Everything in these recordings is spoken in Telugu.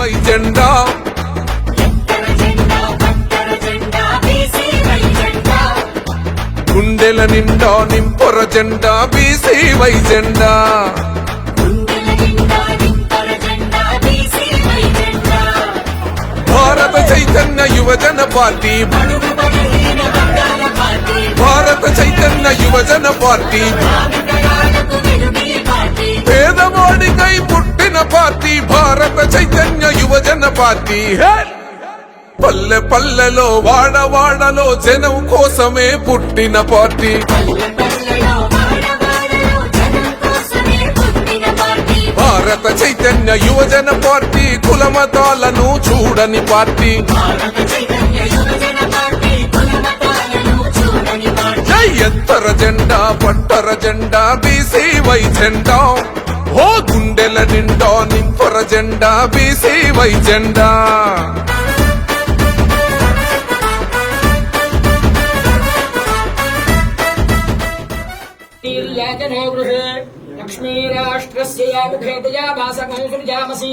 వై జెండా గుండెల నిండా నింపొర జెండా బీసీ వై జెండా భారత చైతన్య యువజన పార్టీ భారత చైతన్య యువజన పార్టీ పేదవాడికై పుట్టిన పార్టీ భారత చైతన్య యువజన పార్టీ పల్లె పల్లెలో వాడవాడలో జనం కోసమే పుట్టిన పార్టీ భారత చైతన్య యువజన పార్టీ కుల మతాలను చూడని పార్టీ ఎత్తర జెండా పట్టర జెండా బీసీ వై జెండా ఓ గుండెల నిండా నింపర జెండా బీసీ వై జెండా లక్ష్మీరాష్ట్రస్యాముఖేతయామాసకౌసుర్యామసి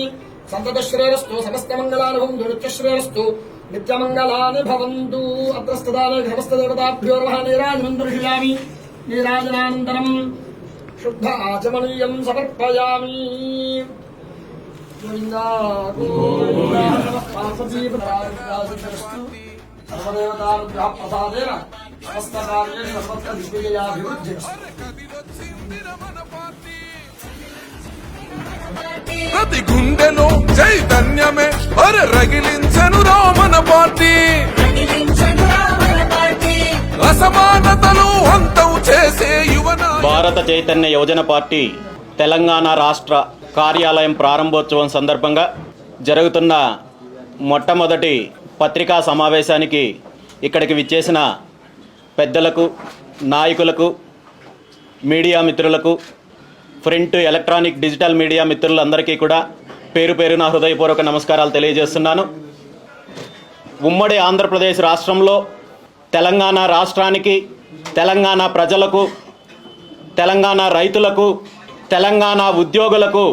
సంతతశ్రేరస్తు సమస్తమంగళానుభం దురుత్యశ్రేరస్తు నిత్యమంగళాని భవంతు. అత్రస్తదానే సమస్తదేవతాభ్యో నమః. నీరాజనం దర్శయామి. నీరాజనానంతరం శుద్ధ ఆచమనీయం సమర్పయామి. సర్వదేవతానుగ్రహ ప్రసాదేన సమస్త కార్యేషు సర్వత్ర దిగ్విజయాభివృద్ధిరస్తు. ప్రతి గుండెలో చైతన్యమే రగిలించను రామన పార్టీ అసమానతలు అంతం చేసే యువన. భారత చైతన్య యువజన పార్టీ తెలంగాణ రాష్ట్ర కార్యాలయం ప్రారంభోత్సవం సందర్భంగా జరుగుతున్న మొట్టమొదటి పత్రికా సమావేశానికి ఇక్కడికి విచ్చేసిన పెద్దలకు, నాయకులకు, మీడియా మిత్రులకు, ప్రింట్, ఎలక్ట్రానిక్, డిజిటల్ మీడియా మిత్రులందరికీ కూడా పేరు పేరున హృదయపూర్వక నమస్కారాలు తెలియజేస్తున్నాను. ఉమ్మడి ఆంధ్రప్రదేశ్ రాష్ట్రంలో తెలంగాణ రాష్ట్రానికి, తెలంగాణ ప్రజలకు, తెలంగాణ రైతులకు, తెలంగాణ ఉద్యోగులకు,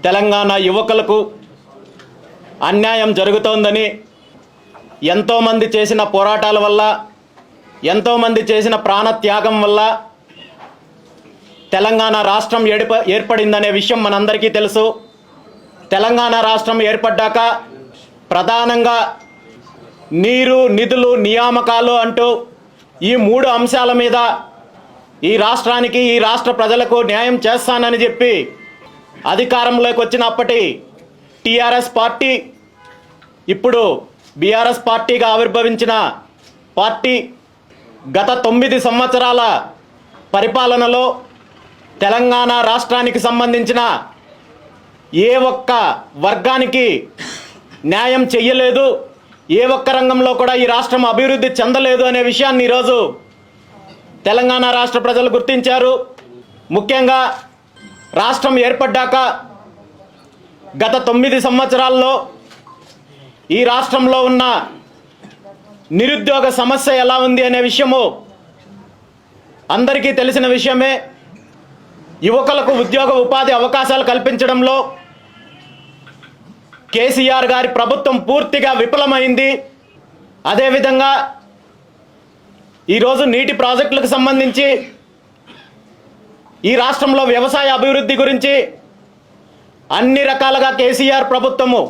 తెలంగాణ యువకులకు అన్యాయం జరుగుతోందని, ఎంతోమంది చేసిన పోరాటాల వల్ల, ఎంతోమంది చేసిన ప్రాణత్యాగం వల్ల తెలంగాణ రాష్ట్రం ఏర్పడిందనే విషయం మనందరికీ తెలుసు. తెలంగాణ రాష్ట్రం ఏర్పడ్డాక ప్రధానంగా నీరు, నిధులు, నియామకాలు అంటూ ఈ 3 అంశాల మీద ఈ రాష్ట్రానికి, ఈ రాష్ట్ర ప్రజలకు న్యాయం చేస్తానని చెప్పి అధికారంలోకి వచ్చినప్పటి టీఆర్ఎస్ పార్టీ, ఇప్పుడు బీఆర్ఎస్ పార్టీగా ఆవిర్భవించిన పార్టీ గత 9 సంవత్సరాల పరిపాలనలో తెలంగాణ రాష్ట్రానికి సంబంధించిన ఏ ఒక్క వర్గానికి న్యాయం చెయ్యలేదు, ఏ ఒక్క రంగంలో కూడా ఈ రాష్ట్రం అభివృద్ధి చెందలేదు అనే విషయాన్ని ఈరోజు తెలంగాణ రాష్ట్ర ప్రజలు గుర్తించారు. ముఖ్యంగా రాష్ట్రం ఏర్పడ్డాక గత 9 సంవత్సరాల్లో ఈ రాష్ట్రంలో ఉన్న నిరుద్యోగ సమస్య ఎలా ఉంది అనే విషయము అందరికీ తెలిసిన విషయమే. యువకులకు ఉద్యోగ ఉపాధి అవకాశాలు కల్పించడంలో కేసీఆర్ గారి ప్రభుత్వం పూర్తిగా విఫలమైంది. అదేవిధంగా ఈరోజు నీటి ప్రాజెక్టులకు సంబంధించి, ఈ రాష్ట్రంలో వ్యవసాయ అభివృద్ధి గురించి అన్ని రకాలుగా కేసీఆర్ ప్రభుత్వము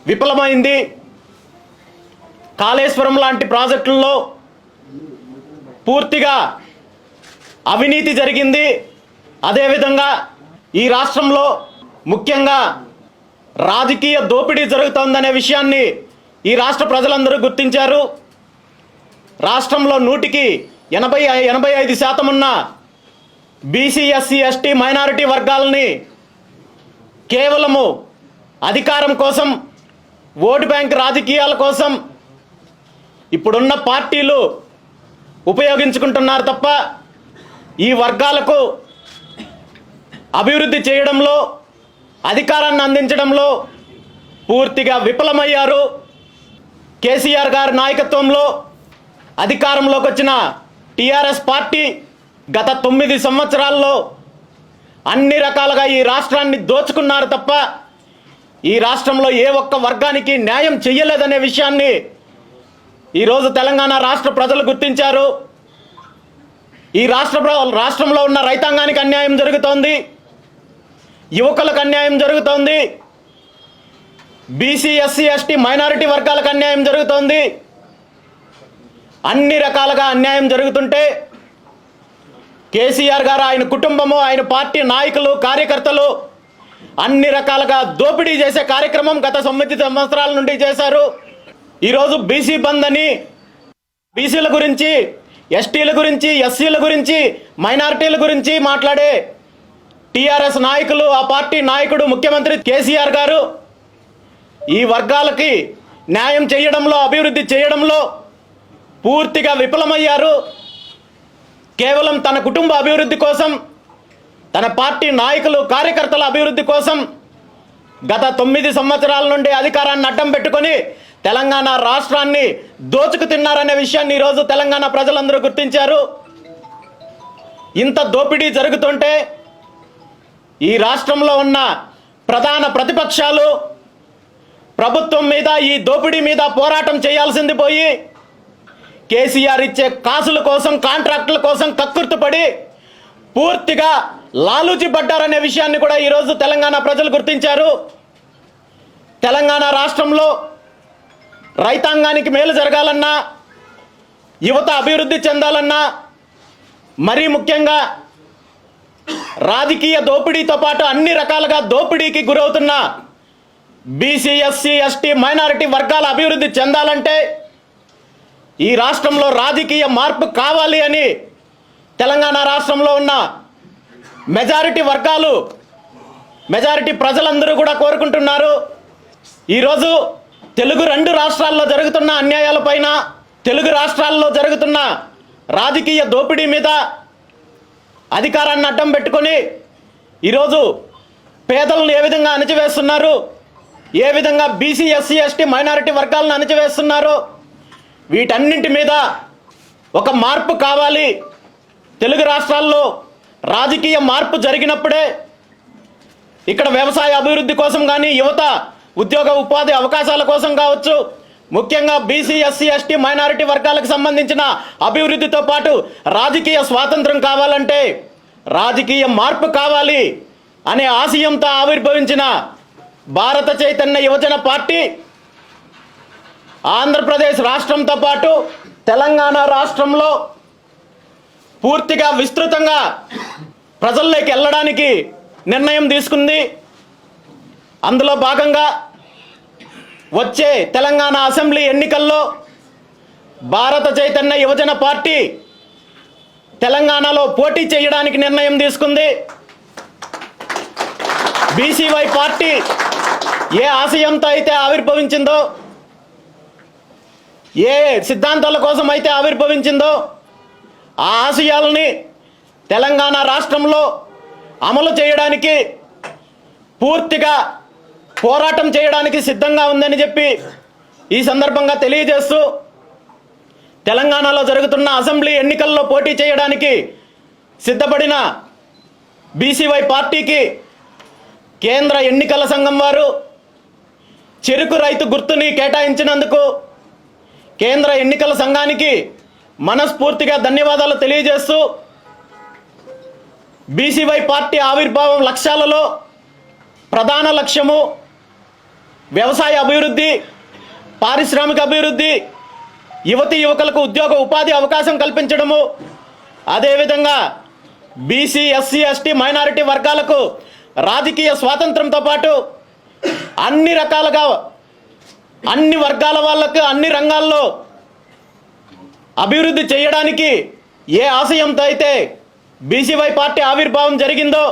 విఫలమైంది. కాళేశ్వరం లాంటి ప్రాజెక్టుల్లో పూర్తిగా అవినీతి జరిగింది. అదేవిధంగా ఈ రాష్ట్రంలో ముఖ్యంగా రాజకీయ దోపిడీ జరుగుతోందనే విషయాన్ని ఈ రాష్ట్ర ప్రజలందరూ గుర్తించారు. రాష్ట్రంలో 100కి 85% ఉన్న బీసీ, ఎస్సీ, ఎస్టీ, మైనారిటీ వర్గాలని కేవలము అధికారం కోసం, ఓటు బ్యాంక్ రాజకీయాల కోసం ఇప్పుడున్న పార్టీలు ఉపయోగించుకుంటున్నారు తప్ప ఈ వర్గాలకు అభివృద్ధి చేయడంలో, అధికారాన్ని అందించడంలో పూర్తిగా విఫలమయ్యారు. కేసీఆర్ గారి నాయకత్వంలో అధికారంలోకి వచ్చిన టీఆర్ఎస్ పార్టీ గత 9 సంవత్సరాల్లో అన్ని రకాలుగా ఈ రాష్ట్రాన్ని దోచుకున్నారు తప్ప ఈ రాష్ట్రంలో ఏ ఒక్క వర్గానికి న్యాయం చెయ్యలేదనే విషయాన్ని ఈరోజు తెలంగాణ రాష్ట్ర ప్రజలు గుర్తించారు. ఈ రాష్ట్రంలో ఉన్న రైతాంగానికి అన్యాయం జరుగుతోంది, యువకులకు అన్యాయం జరుగుతోంది, బీసీ ఎస్సీ ఎస్టీ మైనారిటీ వర్గాలకు అన్యాయం జరుగుతోంది. అన్ని రకాలుగా అన్యాయం జరుగుతుంటే కేసీఆర్ గారు, ఆయన కుటుంబము, ఆయన పార్టీ నాయకులు, కార్యకర్తలు అన్ని రకాలుగా దోపిడీ చేసే కార్యక్రమం గత 9 సంవత్సరాల నుండి చేశారు. ఈరోజు బీసీ బంద్ అని బీసీల గురించి, ఎస్టీల గురించి, ఎస్సీల గురించి, మైనారిటీల గురించి మాట్లాడే టీఆర్ఎస్ నాయకులు, ఆ పార్టీ నాయకుడు ముఖ్యమంత్రి కేసీఆర్ గారు ఈ వర్గాలకి న్యాయం చేయడంలో, అభివృద్ధి చేయడంలో పూర్తిగా విఫలమయ్యారు. కేవలం తన కుటుంబ అభివృద్ధి కోసం, తన పార్టీ నాయకులు, కార్యకర్తల అభివృద్ధి కోసం గత 9 సంవత్సరాల నుండి అధికారాన్ని అడ్డం పెట్టుకొని తెలంగాణ రాష్ట్రాన్ని దోచుకు తిన్నారనే విషయాన్ని ఈరోజు తెలంగాణ ప్రజలందరూ గుర్తించారు. ఇంత దోపిడీ జరుగుతుంటే ఈ రాష్ట్రంలో ఉన్న ప్రధాన ప్రతిపక్షాలు ప్రభుత్వం మీద, ఈ దోపిడీ మీద పోరాటం చేయాల్సింది పోయి కేసీఆర్ ఇచ్చే కాసుల కోసం, కాంట్రాక్టుల కోసం కక్కుర్తుపడి పూర్తిగా లాలూచి పడ్డారనే విషయాన్ని కూడా ఈరోజు తెలంగాణ ప్రజలు గుర్తించారు. తెలంగాణ రాష్ట్రంలో రైతాంగానికి మేలు జరగాలన్నా, యువత అభివృద్ధి చెందాలన్నా, మరీ ముఖ్యంగా రాజకీయ దోపిడీతో పాటు అన్ని రకాలుగా దోపిడీకి గురవుతున్న బీసీ ఎస్సీ ఎస్టీ మైనారిటీ వర్గాల అభివృద్ధి చెందాలంటే ఈ రాష్ట్రంలో రాజకీయ మార్పు కావాలి అని తెలంగాణ రాష్ట్రంలో ఉన్న మెజారిటీ వర్గాలు, మెజారిటీ ప్రజలందరూ కూడా కోరుకుంటున్నారు. ఈరోజు తెలుగు 2 రాష్ట్రాల్లో జరుగుతున్న అన్యాయాలపైన, తెలుగు రాష్ట్రాల్లో జరుగుతున్న రాజకీయ దోపిడీ మీద అధికారాన్ని అడ్డం పెట్టుకొని ఈరోజు పేదలను ఏ విధంగా అణచివేస్తున్నారు, ఏ విధంగా బీసీ ఎస్సీ ఎస్టీ మైనారిటీ వర్గాలను అణచివేస్తున్నారు, వీటన్నింటి మీద ఒక మార్పు కావాలి. తెలుగు రాష్ట్రాల్లో రాజకీయ మార్పు జరిగినప్పుడే ఇక్కడ వ్యవసాయ అభివృద్ధి కోసం కానీ, యువత ఉద్యోగ ఉపాధి అవకాశాల కోసం కావచ్చు, ముఖ్యంగా బీసీ ఎస్సీ ఎస్టీ మైనారిటీ వర్గాలకు సంబంధించిన అభివృద్ధితో పాటు రాజకీయ స్వాతంత్రం కావాలంటే రాజకీయ మార్పు కావాలి అనే ఆశయంతో ఆవిర్భవించిన భారత చైతన్య యువజన పార్టీ ఆంధ్రప్రదేశ్ రాష్ట్రంతో పాటు తెలంగాణ రాష్ట్రంలో పూర్తిగా విస్తృతంగా ప్రజల్లోకి వెళ్ళడానికి నిర్ణయం తీసుకుంది. అందులో భాగంగా వచ్చే తెలంగాణ అసెంబ్లీ ఎన్నికల్లో భారత చైతన్య యువజన పార్టీ తెలంగాణలో పోటీ చేయడానికి నిర్ణయం తీసుకుంది. బీసీవై పార్టీ ఏ ఆశయంతో అయితే ఆవిర్భవించిందో, ఏ సిద్ధాంతాల కోసం అయితే ఆవిర్భవించిందో ఆ ఆశయాలని తెలంగాణ రాష్ట్రంలో అమలు చేయడానికి పూర్తిగా పోరాటం చేయడానికి సిద్ధంగా ఉందని చెప్పి ఈ సందర్భంగా తెలియజేస్తూ, తెలంగాణలో జరుగుతున్న అసెంబ్లీ ఎన్నికల్లో పోటీ చేయడానికి సిద్ధపడిన బీసీవై పార్టీకి కేంద్ర ఎన్నికల సంఘం వారు చెరుకు రైతు గుర్తుని కేటాయించినందుకు కేంద్ర ఎన్నికల సంఘానికి మనస్ఫూర్తిగా ధన్యవాదాలు తెలియజేస్తూ, బీసీవై పార్టీ ఆవిర్భావం లక్ష్యాలలో ప్రధాన లక్ష్యము వ్యవసాయ అభివృద్ధి, పారిశ్రామిక అభివృద్ధి, యువతీ యువకులకు ఉద్యోగ ఉపాధి అవకాశం కల్పించడము, అదేవిధంగా బీసీ ఎస్సీ ఎస్టీ మైనారిటీ వర్గాలకు రాజకీయ స్వాతంత్రంతో పాటు అన్ని రకాలుగా అన్ని వర్గాల వాళ్ళకు అన్ని రంగాల్లో అభివృద్ధి చేయడానికి ఏ ఆశయంతో అయితే బీసీవై పార్టీ ఆవిర్భావం జరిగిందో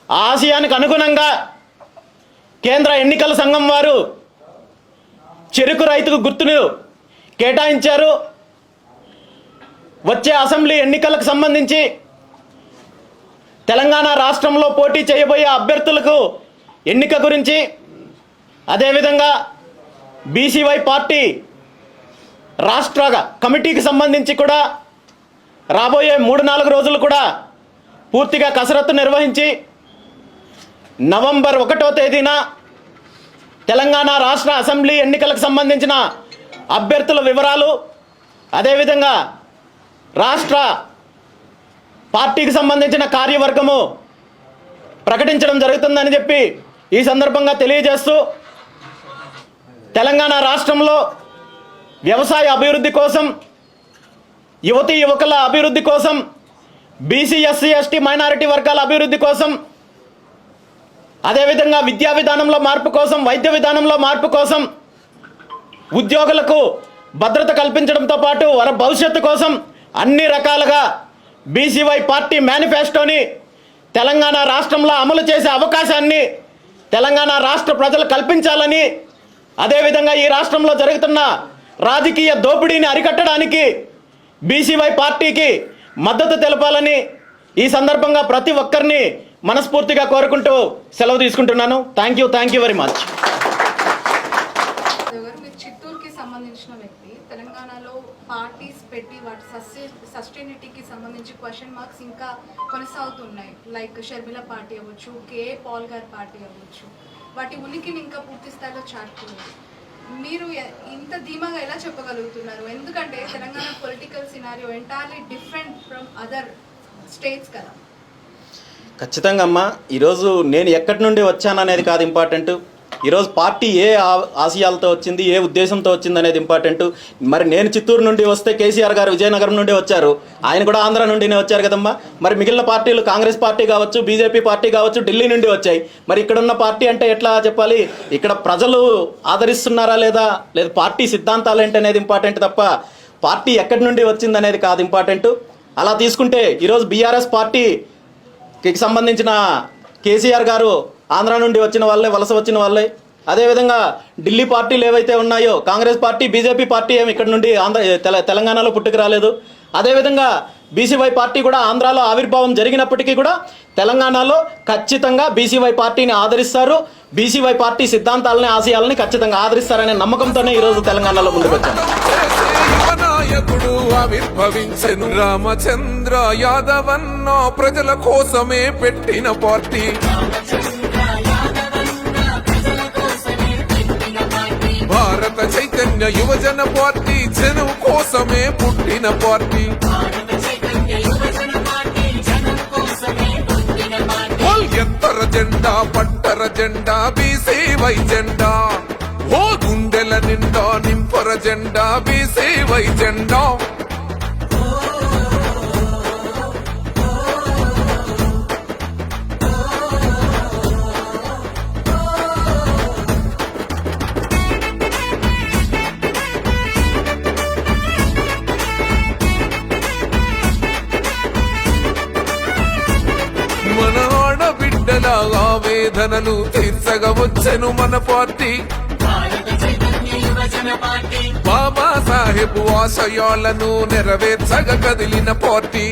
ఆ ఆశయానికి అనుగుణంగా కేంద్ర ఎన్నికల సంఘం వారు చెరుకు రైతుకు గుర్తును కేటాయించారు. వచ్చే అసెంబ్లీ ఎన్నికలకు సంబంధించి తెలంగాణ రాష్ట్రంలో పోటీ చేయబోయే అభ్యర్థులకు ఎన్నిక గురించి, అదేవిధంగా బీసీవై పార్టీ రాష్ట్ర కమిటీకి సంబంధించి కూడా రాబోయే 3-4 రోజులు కూడా పూర్తిగా కసరత్తు నిర్వహించి నవంబర్ 1వ తేదీన తెలంగాణ రాష్ట్ర అసెంబ్లీ ఎన్నికలకు సంబంధించిన అభ్యర్థుల వివరాలు, అదేవిధంగా రాష్ట్ర పార్టీకి సంబంధించిన కార్యవర్గము ప్రకటించడం జరుగుతుందని చెప్పి ఈ సందర్భంగా తెలియజేస్తూ, తెలంగాణ రాష్ట్రంలో వ్యవసాయ అభివృద్ధి కోసం, యువతీ యువకుల అభివృద్ధి కోసం, బీసీ ఎస్సీ ఎస్టీ మైనారిటీ వర్గాల అభివృద్ధి కోసం, అదేవిధంగా విద్యా విధానంలో మార్పు కోసం, వైద్య విధానంలో మార్పు కోసం, ఉద్యోగులకు భద్రత కల్పించడంతో పాటు వారి భవిష్యత్తు కోసం అన్ని రకాలుగా బీసీవై పార్టీ మేనిఫెస్టోని తెలంగాణ రాష్ట్రంలో అమలు చేసే అవకాశాన్ని తెలంగాణ రాష్ట్ర ప్రజలు కల్పించాలని, అదేవిధంగా ఈ రాష్ట్రంలో జరుగుతున్న రాజకీయ దోపిడీని అరికట్టడానికి బీసీవై పార్టీకి మద్దతు తెలపాలని ఈ సందర్భంగా ప్రతి ఒక్కరిని మనస్ఫూర్తిగా కోరుకుంటూ సెలవు తీసుకుంటున్నాను. Thank you very much. మీరు చిత్తూరుకి సంబంధించిన వ్యక్తి, తెలంగాణలో పార్టీస్ పెట్టి వాటి సస్టైనిటీకి సంబంధించి క్వశ్చన్ మార్క్స్ ఇంకా కొనసాగుతున్నాయి. లైక్ షర్మిల పార్టీ అవ్వచ్చు, కేఏ పాల్ గారి పార్టీ అవ్వచ్చు, వాటి ఉనికిని ఇంకా పూర్తి స్థాయిలో చాటుకున్నారు. మీరు ఇంత ధీమాగా ఎలా చెప్పగలుగుతున్నారు? ఎందుకంటే Telangana political scenario entirely different from other states కదా. ఖచ్చితంగా అమ్మా, ఈరోజు నేను ఎక్కడి నుండి వచ్చాననేది కాదు ఇంపార్టెంట్. ఈరోజు పార్టీ ఏ ఆశయాలతో వచ్చింది, ఏ ఉద్దేశంతో వచ్చింది అనేది ఇంపార్టెంట్. మరి నేను చిత్తూరు నుండి వస్తే కేసీఆర్ గారు విజయనగరం నుండి వచ్చారు, ఆయన కూడా ఆంధ్ర నుండినే వచ్చారు కదమ్మా. మరి మిగిలిన పార్టీలు కాంగ్రెస్ పార్టీ కావచ్చు, బీజేపీ పార్టీ కావచ్చు, ఢిల్లీ నుండి వచ్చాయి. మరి ఇక్కడున్న పార్టీ అంటే ఎట్లా చెప్పాలి? ఇక్కడ ప్రజలు ఆదరిస్తున్నారా లేదా పార్టీ సిద్ధాంతాలు ఏంటి అనేది ఇంపార్టెంట్ తప్ప పార్టీ ఎక్కడి నుండి వచ్చింది అనేది కాదు ఇంపార్టెంట్. అలా తీసుకుంటే ఈరోజు బీఆర్ఎస్ పార్టీకి సంబంధించిన కేసీఆర్ గారు ఆంధ్ర నుండి వచ్చిన వాళ్ళే, వలస వచ్చిన వాళ్ళే. అదేవిధంగా ఢిల్లీ పార్టీలు ఏవైతే ఉన్నాయో కాంగ్రెస్ పార్టీ, బీజేపీ పార్టీ ఏమి ఇక్కడ నుండి తెలంగాణలో పుట్టుకు రాలేదు. అదేవిధంగా బీసీవై పార్టీ కూడా ఆంధ్రాలో ఆవిర్భావం జరిగినప్పటికీ కూడా తెలంగాణలో ఖచ్చితంగా బీసీవై పార్టీని ఆదరిస్తారు. బీసీవై పార్టీ సిద్ధాంతాలని, ఆశయాలని ఖచ్చితంగా ఆదరిస్తారనే నమ్మకంతోనే ఈరోజు తెలంగాణలో ముందుకు వచ్చాను. నాయకుడు ఆవిర్భవించెను రామచంద్ర యాదవన్నో ప్రజల కోసమే పెట్టిన పార్టీ. భారత చైతన్య యువజన పార్టీ జనం కోసమే పుట్టిన పార్టీ. ఎత్తర జెండా పట్టర జెండా బీసీవై జెండా, ఓ గుండెల నిండా నింపర జెండా బీసీవై జెండా. మన ఆడబిడ్డల ఆవేదనలు తీర్చగా వచ్చెను మన పార్టీ. బాబా సాహెబ్ ఆశయాలను నెరవేర్చగా కదిలిన పార్టీ.